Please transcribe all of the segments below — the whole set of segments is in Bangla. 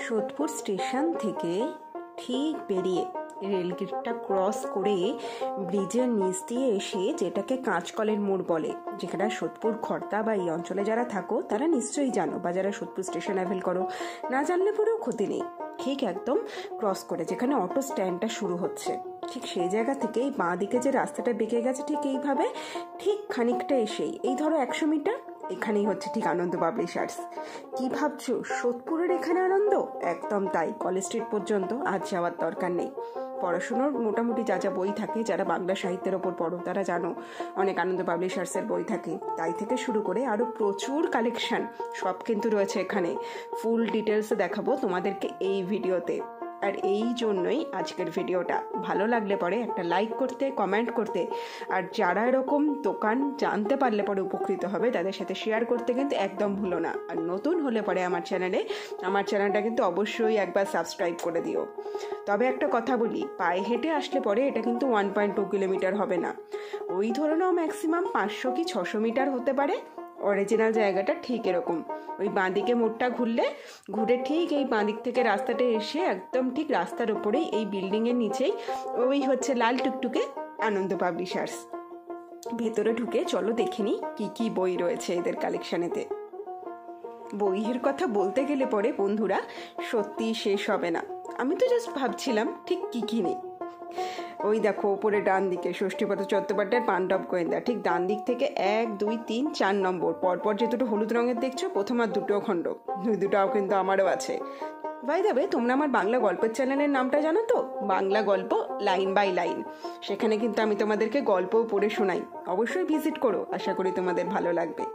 সোদপুর স্টেশন থেকে ঠিক বেরিয়ে রেলগেটটা ক্রস করে ব্রিজের নিচ দিয়ে এসে যেটাকে কাঁচকলের মোড় বলে, যেখানে সোদপুর খর্দা বা এই অঞ্চলে যারা থাকো তারা নিশ্চয়ই জানো, বা যারা সোদপুর স্টেশন অ্যাভেল করো না জানলে পরেও ক্ষতি নেই। ঠিক একদম ক্রস করে যেখানে অটো স্ট্যান্ডটা শুরু হচ্ছে, ঠিক সেই জায়গা থেকে এই বাঁ দিকে যে রাস্তাটা বেঁকে গেছে ঠিক এইভাবে, ঠিক খানিকটা এসেই এই ধরো 100 মিটার এখানেই হচ্ছে ঠিক আনন্দ পাবলিশার্স। কি ভাবছো সোদপুরের এখানে আনন্দ? একদম তাই, কলেজ স্ট্রিট পর্যন্ত আজ যাওয়ার দরকার নেই। পড়াশুনোর মোটামুটি যা যা বই থাকে, যারা বাংলা সাহিত্যের ওপর পড়ো তারা জানো অনেক আনন্দ পাবলিশার্সের বই থাকে, তাই থেকে শুরু করে আরও প্রচুর কালেকশন সব কিন্তু রয়েছে এখানে। ফুল ডিটেলস দেখাবো তোমাদেরকে এই ভিডিওতে। আর এই জন্যই আজকের ভিডিওটা। ভালো লাগলে পরে একটা লাইক করতে, কমেন্ট করতে, আর যারা এরকম দোকান জানতে পারলে পরে উপকৃত হবে তাদের সাথে শেয়ার করতে কিন্তু একদম ভুলো না। আর নতুন হলে পরে আমার চ্যানেলটা কিন্তু অবশ্যই একবার সাবস্ক্রাইব করে দিও। তবে একটা কথা বলি, পায়ে হেঁটে আসলে পরে এটা কিন্তু 1.2 কিলোমিটার হবে না, ওই ধরে নাও ম্যাক্সিমাম 500 কি 600 মিটার হতে পারে। অরিজিনাল জায়গাটা ঠিক এরকম, ওই বাঁদিকে মোড়টা ঘুরে ঠিক এই বাঁদিক থেকে রাস্তাটা এসে একদম ঠিক রাস্তার ওপরেই এই বিল্ডিংয়ের নিচেই ওই হচ্ছে লাল টুকটুকে আনন্দ পাবলিশার্স। ভেতরে ঢুকে চলো দেখিনি কি কি বই রয়েছে এদের কালেকশনেতে। বইয়ের কথা বলতে গেলে পরে বন্ধুরা সত্যি শেষ হবে না। আমি তো জাস্ট ভাবছিলাম ঠিক কি নেই। ওই দেখো ওপরে ডান দিকে ষষ্ঠীপদ চট্টোপাধ্যায়ের পাণ্ডব গোয়েন্দা, ঠিক ডান দিক থেকে 1, 2, 3, 4 নম্বর পরপর যে দুটো হলুদ রঙের দেখছো, প্রথম আর দুটো খণ্ড, দুটাও কিন্তু আমারও আছে। বাই দ্য ওয়ে, তোমরা আমার বাংলা গল্পের চ্যানেলের নামটা জানো তো? বাংলা গল্প লাইন বাই লাইন। সেখানে কিন্তু আমি তোমাদেরকে গল্পও পড়ে শোনাই, অবশ্যই ভিজিট করো, আশা করি তোমাদের ভালো লাগবে।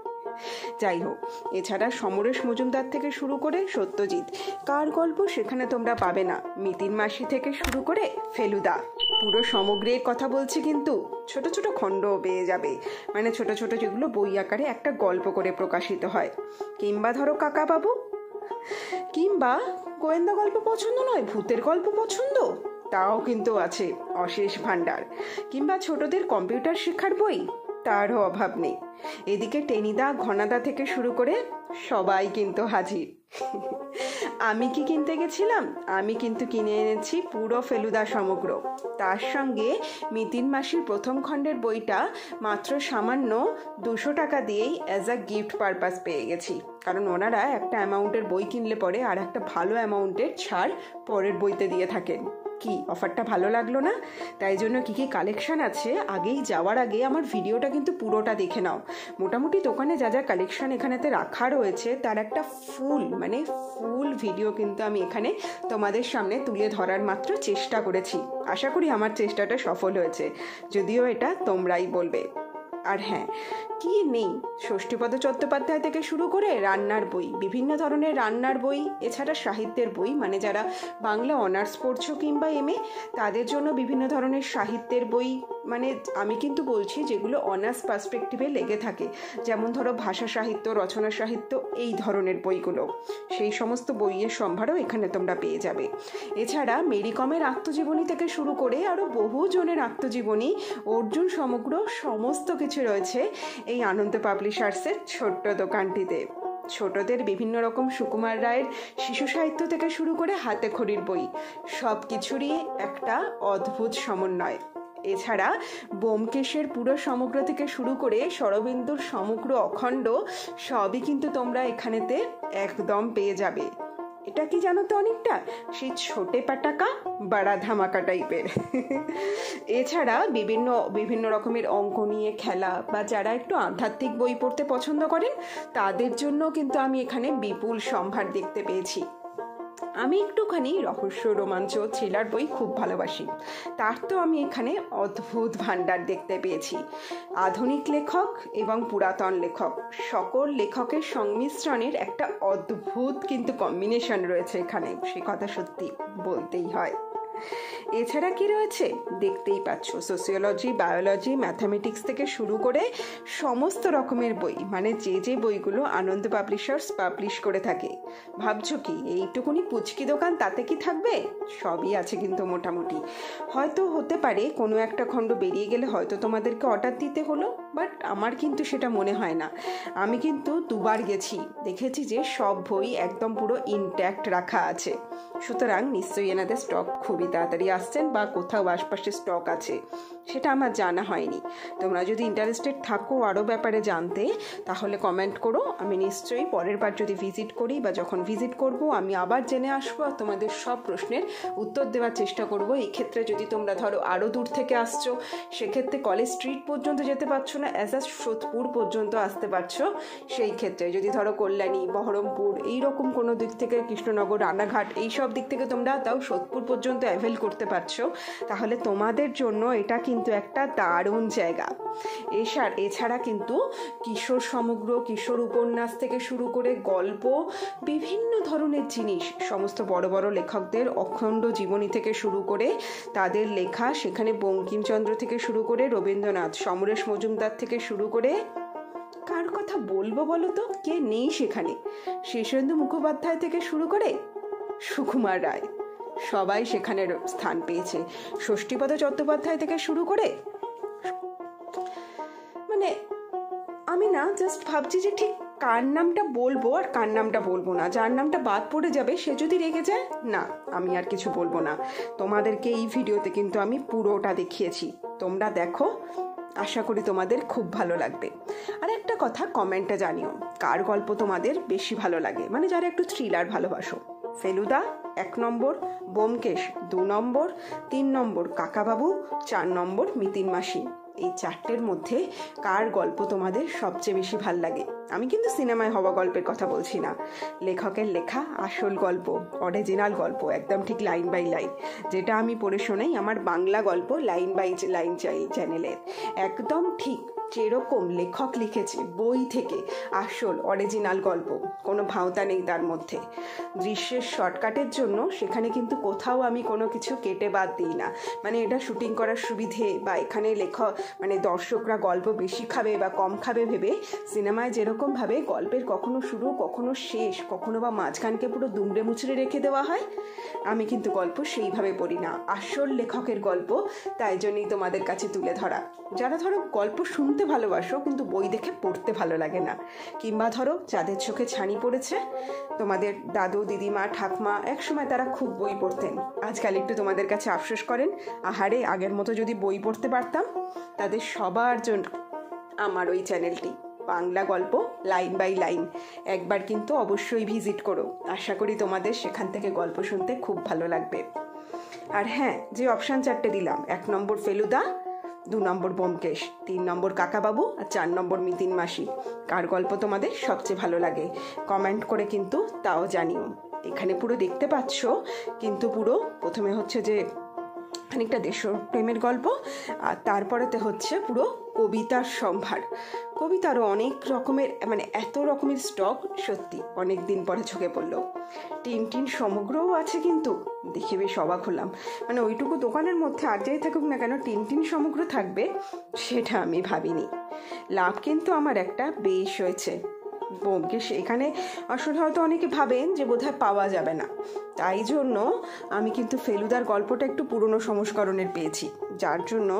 যাই হোক, এছাড়া সমরেশ মজুমদার থেকে শুরু করে সত্যজিৎ, কার গল্প সেখানে তোমরা পাবে না, মিতিন মাসি থেকে শুরু করে ফেলুদা, পুরো সমগ্রের কথা বলছি, কিন্তু ছোট ছোট খণ্ডও পেয়ে যাবে, মানে ছোট ছোট যেগুলো বই আকারে একটা গল্প করে প্রকাশিত হয়। কিংবা ধরো কাকা বাবু, কিংবা গোয়েন্দা গল্প পছন্দ নয়, ভূতের গল্প পছন্দ, তাও কিন্তু আছে অশেষ ভাণ্ডার। কিংবা ছোটদের কম্পিউটার শিক্ষার বই, তারও অভাব নেই। এদিকে টেনিদা ঘনাদা থেকে শুরু করে সবাই কিন্তু হাজির। আমি কি কিনতে গেছিলাম? আমি কিন্তু কিনে এনেছি পুরো ফেলুদা সমগ্র। তার সঙ্গে মিতিন মাসির প্রথম খণ্ডের বইটা মাত্র সামান্য 200 টাকা দিয়েই অ্যাজ আ গিফট পারপাস পেয়ে গেছি, কারণ ওনারা একটা অ্যামাউন্টের বই কিনলে পরে আর একটা ভালো অ্যামাউন্টের ছাড় পরের বইতে দিয়ে থাকেন। কি অফারটা ভালো লাগলো না? তাই জন্য কি কালেকশন আছে, আগেই যাওয়ার আগে আমার ভিডিওটা কিন্তু পুরোটা দেখে নাও। মোটামুটি দোকানে যা যা কালেকশন এখানেতে রাখা রয়েছে তার একটা ফুল ভিডিও কিন্তু আমি এখানে তোমাদের সামনে তুলে ধরার মাত্র চেষ্টা করেছি। আশা করি আমার চেষ্টাটা সফল হয়েছে, যদিও এটা তোমরাই বলবে। আর হ্যাঁ, কি নেই, ষষ্ঠীপদ চট্টোপাধ্যায় থেকে শুরু করে রান্নার বই, বিভিন্ন ধরনের রান্নার বই, এছাড়া সাহিত্যের বই, মানে যারা বাংলা অনার্স পড়ছো কিংবা MA তাদের জন্য বিভিন্ন ধরনের সাহিত্যের বই, মানে আমি কিন্তু বলছি যেগুলো অনার্স পার্সপেক্টিভে লেগে থাকে, যেমন ধরো ভাষা সাহিত্য, রচনা সাহিত্য, এই ধরনের বইগুলো, সেই সমস্ত বইয়ের সম্ভারও এখানে তোমরা পেয়ে যাবে। এছাড়া মেরি কমের আত্মজীবনী থেকে শুরু করে আরও বহু জনের আত্মজীবনী, অর্জুন সমগ্র, সমস্ত কিছু রয়েছে এই আনন্দ পাবলিশার্সের ছোট্ট দোকানটিতে। ছোটদের বিভিন্ন রকম সুকুমার রায়ের শিশু সাহিত্য থেকে শুরু করে হাতে খড়ির বই, সব কিছুরই একটা অদ্ভুত সমন্বয়। এছাড়া ব্যোমকেশের পুরো সমগ্র থেকে শুরু করে শরদিন্দুর সমগ্র অখণ্ড, সবই কিন্তু তোমরা এখানেতে একদম পেয়ে যাবে। এটা কি জানো তো, অনেকটা সেই ছোটে পাটাকা বড়া ধামাকা টাইপের। এছাড়া বিভিন্ন রকমের অঙ্ক নিয়ে খেলা, বা যারা একটু আধ্যাত্মিক বই পড়তে পছন্দ করেন তাদের জন্য কিন্তু আমি এখানে বিপুল সম্ভার দেখতে পেয়েছি। আমি একটুখানি রহস্য, রোমাঞ্চ, থ্রিলার বই খুব ভালোবাসি, তার তো আমি এখানে অদ্ভুত ভাণ্ডার দেখতে পেয়েছি। আধুনিক লেখক এবং পুরাতন লেখক, সকল লেখকের সংমিশ্রণের একটা অদ্ভুত কিন্তু কম্বিনেশন রয়েছে এখানে, সে কথা সত্যি বলতেই হয়। এছাড়া কি রয়েছে দেখতেই পাচ্ছ, সোসিওলজি, বায়োলজি, ম্যাথামেটিক্স থেকে শুরু করে সমস্ত রকমের বই, মানে যে বইগুলো আনন্দ পাবলিশার্স পাবলিশ করে থাকে। ভাবছো কি এইটুকুনি পুচকি দোকান, তাতে কি থাকবে? সবই আছে কিন্তু মোটামুটি। হয়তো হতে পারে কোনো একটা খণ্ড বেরিয়ে গেলে হয়তো তোমাদেরকে অর্ডার দিতে হলো, বাট আমার কিন্তু সেটা মনে হয় না। আমি কিন্তু দুবার গেছি, দেখেছি যে সব বই একদম পুরো ইনট্যাক্ট রাখা আছে। সুতরাং নিশ্চয়ই এনাদের স্টক খুবই তাড়াতাড়ি আসছেন বা কোথাও আশপাশে স্টক আছে, সেটা আমার জানা হয়নি। তোমরা যদি ইন্টারেস্টেড থাকো আরও ব্যাপারে জানতে, তাহলে কমেন্ট করো। আমি নিশ্চয়ই পরের বার যদি ভিজিট করি বা যখন ভিজিট করব আমি আবার জেনে আসবো আর তোমাদের সব প্রশ্নের উত্তর দেওয়ার চেষ্টা করব। এই ক্ষেত্রে যদি তোমরা ধরো আরও দূর থেকে আসছো, সেক্ষেত্রে কলেজ স্ট্রিট পর্যন্ত যেতে পারছো না, অ্যাজ আ সোদপুর পর্যন্ত আসতে পারছো। সেই ক্ষেত্রে যদি ধরো কল্যাণী, বহরমপুর এইরকম কোনো দিক থেকে, কৃষ্ণনগর, রানাঘাট এইসব দিক থেকে তোমরা তাও সোদপুর পর্যন্ত অ্যাভেল করতে পারছো, তাহলে তোমাদের জন্য এটা কিন্তু একটা দারুণ জায়গা। এছাড়া কিন্তু কিশোর সমগ্র, কিশোর উপন্যাস থেকে শুরু করে গল্প, বিভিন্ন ধরনের জিনিস, সমস্ত বড় বড় লেখকদের অখণ্ড জীবনী থেকে শুরু করে তাদের লেখা, সেখানে বঙ্কিমচন্দ্র থেকে শুরু করে রবীন্দ্রনাথ, সমরেশ মজুমদার থেকে শুরু করে, কার কথা বলবো বলো তো, কে নেই সেখানে, শীর্ষেন্দু মুখোপাধ্যায় থেকে শুরু করে সুকুমার রায়, সবাই সেখানে স্থান পেয়েছে। ষষ্ঠীপদ চট্টোপাধ্যায় থেকে শুরু করে, মানে আমি না জাস্ট ভাবছি যে ঠিক কার নামটা বলবো আর কার নামটা বলবো না। যার নামটা বাদ পড়ে যাবে সে যদি রেগে যায়, না আমি আর কিছু বলবো না। তোমাদেরকে এই ভিডিওতে কিন্তু আমি পুরোটা দেখিয়েছি, তোমরা দেখো, আশা করি তোমাদের খুব ভালো লাগবে। আর একটা কথা কমেন্টে জানিও, কার গল্প তোমাদের বেশি ভালো লাগে, মানে যারা একটু থ্রিলার ভালোবাসো। ফেলুদা 1 নম্বর, ব্যোমকেশ 2 নম্বর, 3 নম্বর কাকাবাবু, 4 নম্বর মিতিন মাসি। এই 4টের মধ্যে কার গল্প তোমাদের সবচেয়ে বেশি ভাল লাগে? আমি কিন্তু সিনেমায় হওয়া গল্পের কথা বলছি না, লেখকের লেখা আসল গল্প, অরিজিনাল গল্প, একদম ঠিক লাইন বাই লাইন, যেটা আমি পড়ে শোনাই আমার বাংলা গল্প লাইন বাই লাইন চ্যানেলের, একদম ঠিক যেরকম লেখক লিখেছে বই থেকে, আসল অরিজিনাল গল্প, কোনো ভাওতা নেই তার মধ্যে। দৃশ্যের শর্টকাটের জন্য সেখানে কিন্তু কোথাও আমি কোনো কিছু কেটে বাদ দিই না, মানে এটা শুটিং করার সুবিধে বা এখানে মানে দর্শকরা গল্প বেশি খাবে বা কম খাবে ভেবে সিনেমায় যেরকমভাবে গল্পের কখনো শুরু, কখনো শেষ, কখনো বা মাঝখানকে পুরো দুমড়ে মুচড়ে রেখে দেওয়া হয়, আমি কিন্তু গল্প সেইভাবে পড়ি না, আসল লেখকের গল্প তাই জন্যই তোমাদের কাছে তুলে ধরা। যারা ধরো গল্প শুনতে ভালোবাসো কিন্তু বই দেখে পড়তে ভালো লাগে না, কিংবা ধরো যাদের চোখে ছানি পড়েছে, তোমাদের দাদু, দিদিমা, ঠাকমা একসময় তারা খুব বই পড়তেন, আজকাল একটু তোমাদের কাছে আফসোস করেন, আহারে আগের মতো যদি বই পড়তে পারতাম, তাদের সবার জন্য আমার ওই চ্যানেলটি বাংলা গল্প লাইন বাই লাইন, একবার কিন্তু অবশ্যই ভিজিট করো। আশা করি তোমাদের সেখান থেকে গল্প শুনতে খুব ভালো লাগবে। আর হ্যাঁ, যে অপশান 4টে দিলাম, 1 নম্বর ফেলুদা, 2 নম্বর ব্যোমকেশ, 3 নম্বর কাকাবাবু আর 4 নম্বর মিতিন মাসি, কার গল্প তোমাদের সবচেয়ে ভালো লাগে কমেন্ট করে কিন্তু তাও জানিও। এখানে পুরো দেখতে পাচ্ছ কিন্তু পুরো প্রথমে হচ্ছে যে খানিকটা দেশপ্রেমের গল্প, আর তারপরেতে হচ্ছে পুরো কবিতার সম্ভার, কবিতারও অনেক রকমের, মানে এত রকমের স্টক, সত্যি অনেক দিন পরে চোখে পড়লো। টিনটিন সমগ্রও আছে, কিন্তু দেখে বেশ অবাক হলাম, মানে ওইটুকু দোকানের মধ্যে আর যাই থাকুক না কেন টিনটিন সমগ্র থাকবে সেটা আমি ভাবিনি। লাভ কিন্তু আমার একটা বেশ হয়েছে। ব্যোমকেশ এখানে আসলে হয়তো অনেকে ভাবেন যে বোধহয় পাওয়া যাবে না, তাই জন্য আমি কিন্তু ফেলুদার গল্পটা একটু পুরনো সংস্করণের পেয়েছি, যার জন্য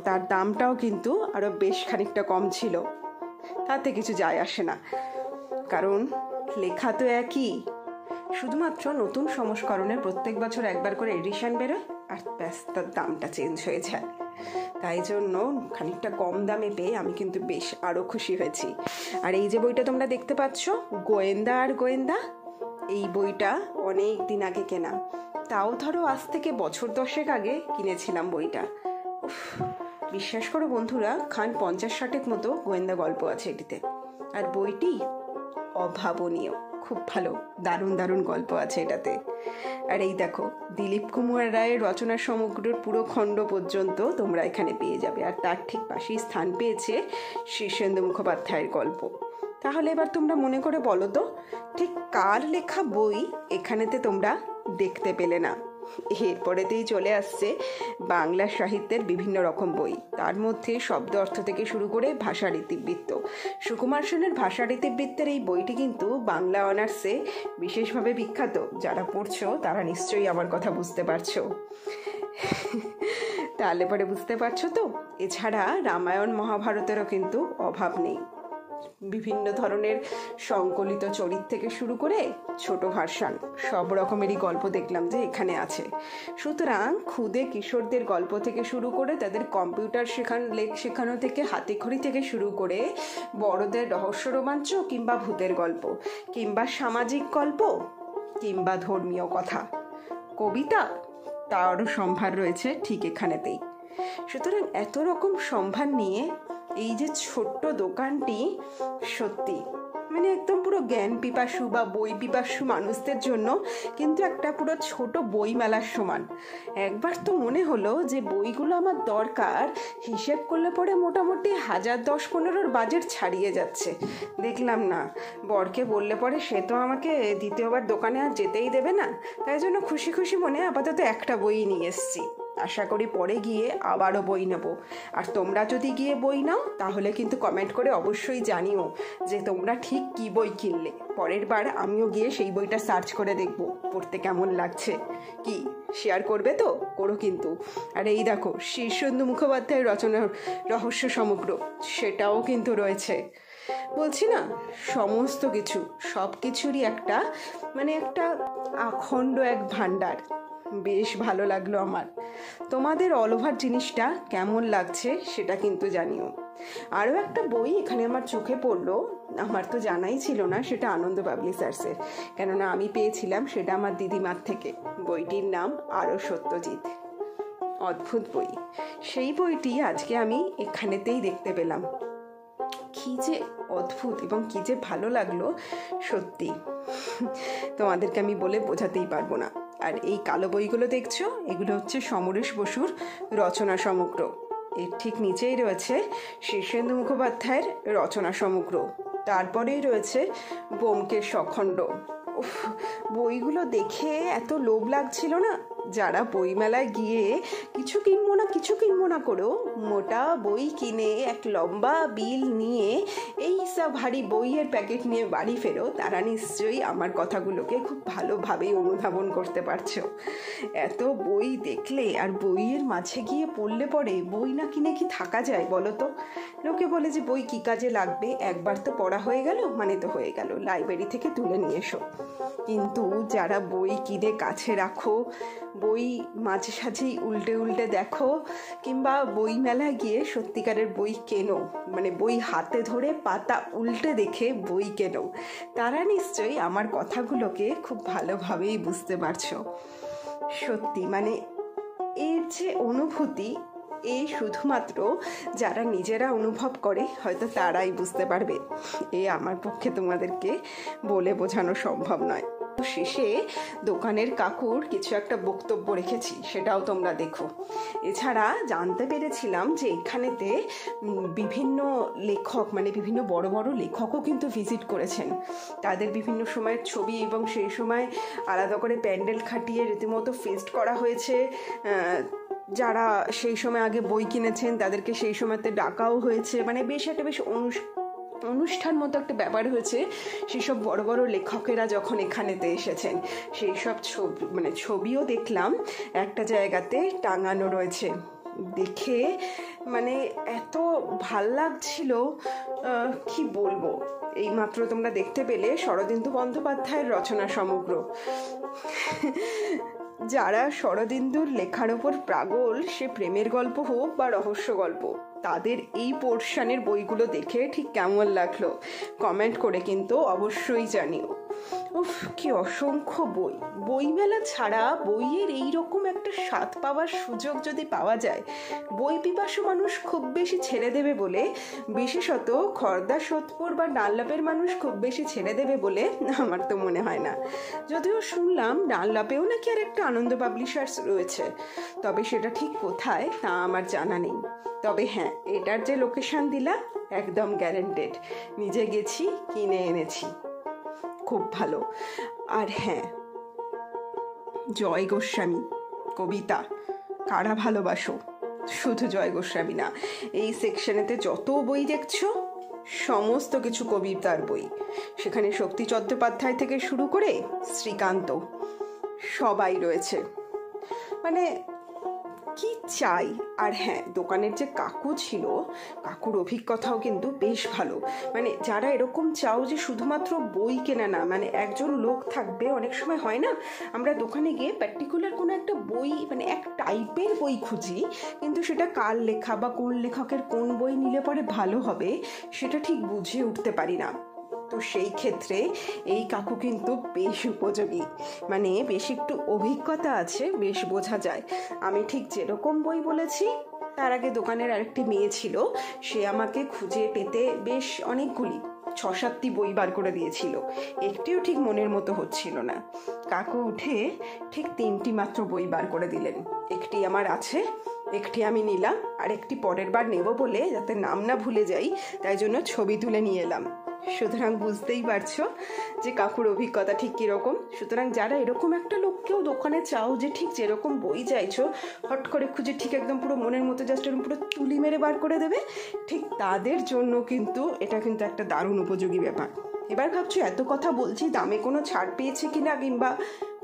তার দামটাও কিন্তু আরও বেশ খানিকটা কম ছিল। তাতে কিছু যায় আসে না, কারণ লেখা তো একই, শুধুমাত্র নতুন সংস্করণের প্রত্যেক বছর একবার করে এডিশন বেরোয় আর ব্যাস তার দামটা চেঞ্জ হয়ে যায়। তাই জন্য খানিকটা কম দামে পেয়ে আমি কিন্তু বেশ আরও খুশি হয়েছি। আর এই যে বইটা তোমরা দেখতে পাচ্ছ, গোয়েন্দা আর গোয়েন্দা, এই বইটা অনেক দিন আগে কেনা, তাও ধরো আজ থেকে বছর 10 আগে কিনেছিলাম বইটা। বিশ্বাস করো বন্ধুরা, 50-60 মতো গোয়েন্দা গল্প আছে এটিতে, আর বইটি অভাবনীয়, খুব ভালো, দারুণ দারুণ গল্প আছে এটাতে। আর এই দেখো, দিলীপ কুমার রায়ের রচনা সমগ্রের পুরো খণ্ড পর্যন্ত তোমরা এখানে পেয়ে যাবে, আর তার ঠিক পাশেই স্থান পেয়েছে শীর্ষেন্দু মুখোপাধ্যায়ের গল্প। তাহলে এবার তোমরা মনে করে বলো তো, ঠিক কার লেখা বই এখানেতে তোমরা দেখতে পেলে না? এরপরেতেই চলে আসছে বাংলা সাহিত্যের বিভিন্ন রকম বই, তার মধ্যে শব্দ অর্থ থেকে শুরু করে ভাষার ইতিবৃত্ত। সুকুমার সেনের ভাষার ইতিবৃত্তের এই বইটি কিন্তু বাংলা অনার্সে বিশেষভাবে বিখ্যাত, যারা পড়ছো তারা নিশ্চয়ই আমার কথা বুঝতে পারছো। তাহলে পরে বুঝতে পারছো তো। এছাড়া রামায়ণ মহাভারতেরও কিন্তু অভাব নেই। বিভিন্ন ধরনের সংকলিত চরিত থেকে শুরু করে ছোট ভার্সান সব রকমেরই গল্প দেখলাম যে এখানে আছে। সুতরাং খুদে কিশোরদের গল্প থেকে শুরু করে তাদের কম্পিউটার শেখানো থেকে হাতেখড়ি থেকে শুরু করে বড়দের রহস্য রোমাঞ্চ কিংবা ভূতের গল্প কিংবা সামাজিক গল্প কিংবা ধর্মীয় কথা, কবিতা, তারও সম্ভার রয়েছে ঠিক এখানেতেই। সুতরাং এত রকম সম্ভার নিয়ে এই যে ছোট্ট দোকানটি সত্যি মানে একদম পুরো জ্ঞান পিপাসু বা বই পিপাসু মানুষদের জন্য কিন্তু একটা পুরো ছোট বই মেলার সমান। একবার তো মনে হলো যে বইগুলো আমার দরকার, হিসেব করলে পরে মোটামুটি 1010-15 বাজেট ছাড়িয়ে যাচ্ছে। দেখলাম না, বরকে বললে পরে সে তো আমাকে দ্বিতীয়বার দোকানে আর যেতেই দেবে না, তাই জন্য খুশি খুশি মনে আপাতত একটা বই নিয়ে এসছি। আশা করি পরে গিয়ে আবারও বই নেব। আর তোমরা যদি গিয়ে বই নাও তাহলে কিন্তু কমেন্ট করে অবশ্যই জানিও যে তোমরা ঠিক কী বই কিনলে। পরের বার আমিও গিয়ে সেই বইটা সার্চ করে দেখব পড়তে কেমন লাগছে। কি শেয়ার করবে তো? করো কিন্তু। আর এই দেখো শীর্ষেন্দু মুখোপাধ্যায়ের রচনা রহস্য সমগ্র, সেটাও কিন্তু রয়েছে। বলছি না, সমস্ত কিছু সব কিছুরই একটা একটা আখণ্ড এক ভাণ্ডার। বেশ ভালো লাগলো আমার। তোমাদের অল ওভার জিনিসটা কেমন লাগছে সেটা কিন্তু জানিও। আরও একটা বই এখানে আমার চোখে পড়লো, আমার তো জানাই ছিল না, সেটা আনন্দ পাবলিশার্সের, কেননা আমি পেয়েছিলাম সেটা আমার দিদিমার থেকে। বইটির নাম আরও সত্যজিৎ। অদ্ভুত বই। সেই বইটি আজকে আমি এখানেতেই দেখতে পেলাম। কি যে অদ্ভুত এবং কি যে ভালো লাগলো সত্যি, তোমাদেরকে আমি বলে বোঝাতেই পারবো না। আর এই কালো বইগুলো দেখছো, এগুলো হচ্ছে সমরেশ বসুর রচনা সমগ্র। এর ঠিক নিচেই রয়েছে শীর্ষেন্দু মুখোপাধ্যায়ের রচনা সমগ্র, তারপরেই রয়েছে ব্যোমকেশ অখণ্ড। উফ, বইগুলো দেখে এত লোভ লাগছিল না। যারা বইমেলায় গিয়ে কিছু কিনবো না করেও মোটা বই কিনে এক লম্বা বিল নিয়ে এই সব ভারী বইয়ের প্যাকেট নিয়ে বাড়ি ফেরো, তারা নিশ্চয়ই আমার কথাগুলোকে খুব ভালোভাবেই অনুধাবন করতে পারছো। এত বই দেখলে আর বইয়ের মাঝে গিয়ে পড়লে পরে বই না কিনে কি থাকা যায় বলো তো? লোকে বলে যে বই কী কাজে লাগবে, একবার তো পড়া হয়ে গেল মানে তো হয়ে গেল, লাইব্রেরি থেকে তুলে নিয়ে এসো। কিন্তু যারা বই কিনে কাছে রাখো, বই মাঝে সাঝেই উল্টে দেখো, কিংবা বই মেলায় গিয়ে সত্যিকারের বই কেনো, বই হাতে ধরে পাতা উল্টে দেখে বই কেনো, তারা নিশ্চয়ই আমার কথাগুলোকে খুব ভালোভাবেই বুঝতে পারছো। সত্যি এর যে অনুভূতি, এই শুধুমাত্র যারা নিজেরা অনুভব করে হয়তো তারাই বুঝতে পারবে। আমার পক্ষে তোমাদেরকে বলে বোঝানো সম্ভব নয়। শেষে দোকানের কাকুর কিছু একটা বক্তব্য রেখেছি, সেটাও তোমরা দেখো। এছাড়া জানতে পেরেছিলাম যে এখানেতে বিভিন্ন লেখক বিভিন্ন বড় বড় লেখকও কিন্তু ভিজিট করেছেন। তাদের বিভিন্ন সময়ের ছবি এবং সেই সময় আলাদা করে প্যান্ডেল খাটিয়ে রীতিমতো ফেস্ট করা হয়েছে। যারা সেই সময় আগে বই কিনেছেন তাদেরকে সেই সময়তে ডাকাও হয়েছে। বেশ একটা অনুষ্ঠান মতো একটা ব্যাপার হয়েছে। সেসব বড় বড় লেখকেরা যখন এখানেতে এসেছেন সেই সব ছবিও দেখলাম একটা জায়গাতে টাঙানো রয়েছে। দেখে এত ভাল লাগছিল, কি বলবো। এইমাত্র তোমরা দেখতে পেলে শরদিন্দু বন্দ্যোপাধ্যায়ের রচনা সমগ্র। যারা শরদিন্দুর লেখার ওপর পাগল, সে প্রেমের গল্প হোক বা রহস্য গল্প, তাদের এই পোর্শনের বইগুলো দেখে ঠিক কেমন লাগলো কমেন্ট করে কিন্তু অবশ্যই জানিও। উফ, কি অসংখ্য বই। বইমেলা ছাড়া বইয়ের এইরকম একটা স্বাদ পাওয়ার সুযোগ যদি পাওয়া যায়, বই পিপাসু মানুষ খুব বেশি ছেড়ে দেবে বলে, বিশেষত খর্দা, সোদপুর বা ডানলাপের মানুষ খুব বেশি ছেড়ে দেবে বলে আমার তো মনে হয় না। যদিও শুনলাম ডানলাপেও নাকি আর একটা আনন্দ পাবলিশার্স রয়েছে, তবে সেটা ঠিক কোথায় তা আমার জানা নেই। তবে হ্যাঁ, এটার যে লোকেশন দিলাম একদম গ্যারেন্টেড, নিজে গেছি, কিনে এনেছি, খুব ভালো। আর হ্যাঁ, জয় গোস্বামী কবিতা কারা ভালোবাসো, শুধু জয় গোস্বামী না, এই সেকশনেতে যত বই দেখছো সমস্ত কিছু কবিতার বই। সেখানে শক্তি চট্টোপাধ্যায় থেকে শুরু করে শ্রীকান্ত সবাই রয়েছে। কি চাই। আর হ্যাঁ, দোকানের যে কাকু ছিল, কাকুর অভিজ্ঞতাও কিন্তু বেশ ভালো। মানে যারা এরকম চাও যে শুধুমাত্র বই কেনা না, মানে একজন লোক থাকবে, অনেক সময় হয় না আমরা দোকানে গিয়ে পার্টিকুলার কোনো একটা বই, মানে এক টাইপের বই খুঁজি, কিন্তু সেটা কার লেখা বা কোন লেখকের কোন বই নিলে পরে ভালো হবে সেটা ঠিক বুঝে উঠতে পারি না। তো সেই ক্ষেত্রে এই কাকু কিন্তু বেশ উপযোগী, মানে বেশ একটু অভিজ্ঞতা আছে, বেশ বোঝা যায়। আমি ঠিক যেরকম বই বলেছি, তার আগে দোকানের আরেকটি মেয়ে ছিল, সে আমাকে খুঁজে পেতে বেশ অনেকগুলি 6-7টি বই বার করে দিয়েছিল। একটিও ঠিক মনের মতো হচ্ছিল না। কাকু উঠে ঠিক 3টি মাত্র বই বার করে দিলেন। একটি আমার আছে, একটি আমি নিলাম, আর একটি পরের বার নেব বলে যাতে নাম না ভুলে যাই তাই জন্য ছবি তুলে নিয়ে এলাম। সুতরাং বুঝতেই পারছো যে কাকুর অভিজ্ঞতা ঠিক কীরকম। সুতরাং যারা এরকম একটা লোককেও দোকানে চাও যে ঠিক যেরকম বই চাইছো হট করে খুঁজে ঠিক একদম পুরো মনের মতো জাস্ট এরকম পুরো তুলি মেরে বার করে দেবে, ঠিক তাদের জন্য কিন্তু এটা কিন্তু একটা দারুণ উপযোগী ব্যাপার। এবার ভাবছো এত কথা বলছি, দামে কোনো ছাড় পেয়েছে কিনা কিংবা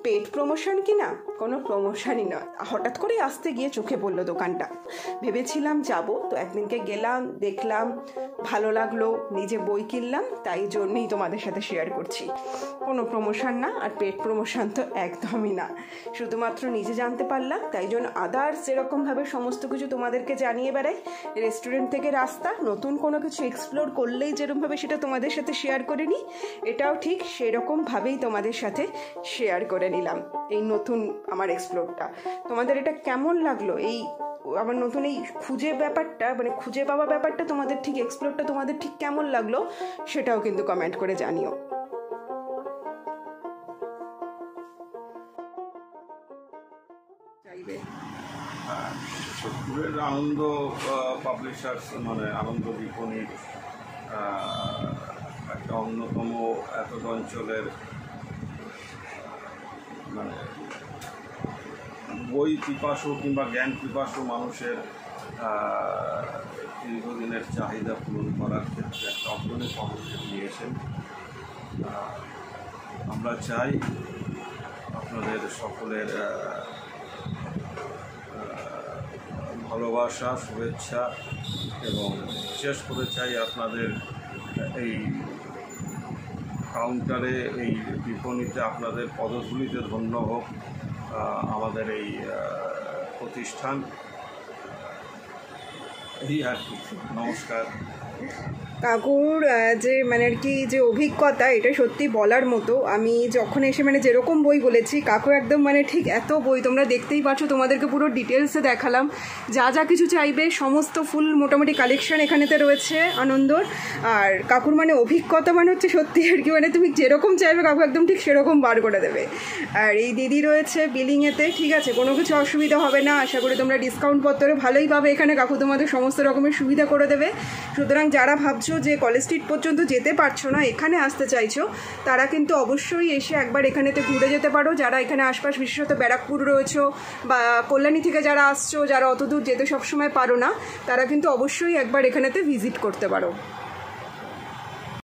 পেড প্রমোশন কিনা? কোনো প্রমোশনই নয়, হঠাৎ করে আসতে গিয়ে চোখে পড়লো দোকানটা। ভেবেছিলাম যাব, তো একদিনকে গেলাম, দেখলাম, ভালো লাগলো, নিজে বই কিনলাম, তাই জন্যই তোমাদের সাথে শেয়ার করছি। কোনো প্রমোশন না, আর পেড প্রমোশন তো একদমই না, শুধুমাত্র নিজে জানতে পারলাম, তাই জন্য আদার্স যেরকমভাবে সমস্ত কিছু তোমাদেরকে জানিয়ে বেড়াই, রেস্টুরেন্ট থেকে রাস্তা, নতুন কোনো কিছু এক্সপ্লোর করলেই যেরকমভাবে সেটা তোমাদের সাথে শেয়ার করে নিই, এটাও ঠিক সেরকমভাবেই তোমাদের সাথে শেয়ার করে নিলাম এই নতুন আমার এক্সপ্লোরটা। তোমাদের এটা কেমন লাগলো, এই আমার নতুন এই খুঁজে ব্যাপারটা, মানে খুঁজে পাওয়া ব্যাপারটা তোমাদের ঠিক এক্সপ্লোরটা তোমাদের ঠিক কেমন লাগলো সেটাও কিন্তু কমেন্ট করে জানিও। সোদপুরের আনন্দ পাবলিশার্স মানে আনন্দ বিপণীর একটা অন্যতম এতদ অঞ্চলের মানে বই পিপাসু কিংবা জ্ঞান পিপাসু মানুষের দীর্ঘদিনের চাহিদা পূরণ করার ক্ষেত্রে একটা অগ্রণী পদক্ষেপ নিয়েছেন। আমরা চাই আপনাদের সকলের ভালোবাসা, শুভেচ্ছা এবং বিশেষ করে চাই আপনাদের এই কাউন্টারে, এই বিপণীতে আপনাদের পদধূলিতে ধন্য হোক আমাদের এই প্রতিষ্ঠান। এই আর কি। নমস্কার। কাকুর যে মানে আর কি যে অভিজ্ঞতা, এটা সত্যি বলার মতো। আমি যখন এসে মানে যেরকম বই বলেছি, কাকু একদম মানে ঠিক এত বই, তোমরা দেখতেই পাচ্ছ, তোমাদেরকে পুরো ডিটেলসে দেখালাম, যা যা কিছু চাইবে সমস্ত ফুল মোটামুটি কালেকশন এখানেতে রয়েছে আনন্দর। আর কাকুর মানে অভিজ্ঞতা মানে হচ্ছে সত্যি আর কি, মানে তুমি যেরকম চাইবে কাকু একদম ঠিক সেরকম বার করে দেবে। আর এই দিদি রয়েছে বিলিংয়েতে, ঠিক আছে, কোনো কিছু অসুবিধা হবে না, আশা করি তোমরা ডিসকাউন্ট পত্রে ভালোই পাবে এখানে, কাকু তোমাদের সমস্ত রকমের সুবিধা করে দেবে। সুতরাং যারা ভাবছো যে কলেজ স্ট্রিট পর্যন্ত যেতে পারছো না, এখানে আসতে চাইছো, তারা কিন্তু অবশ্যই এসে একবার এখানেতে ঘুরে যেতে পারো। যারা এখানে আশপাশ, বিশেষত ব্যারাকপুর রয়েছো বা কল্যাণী থেকে যারা আসছো, যারা অত দূর যেতে সবসময় পারো না, তারা কিন্তু অবশ্যই একবার এখানেতে ভিজিট করতে পারো।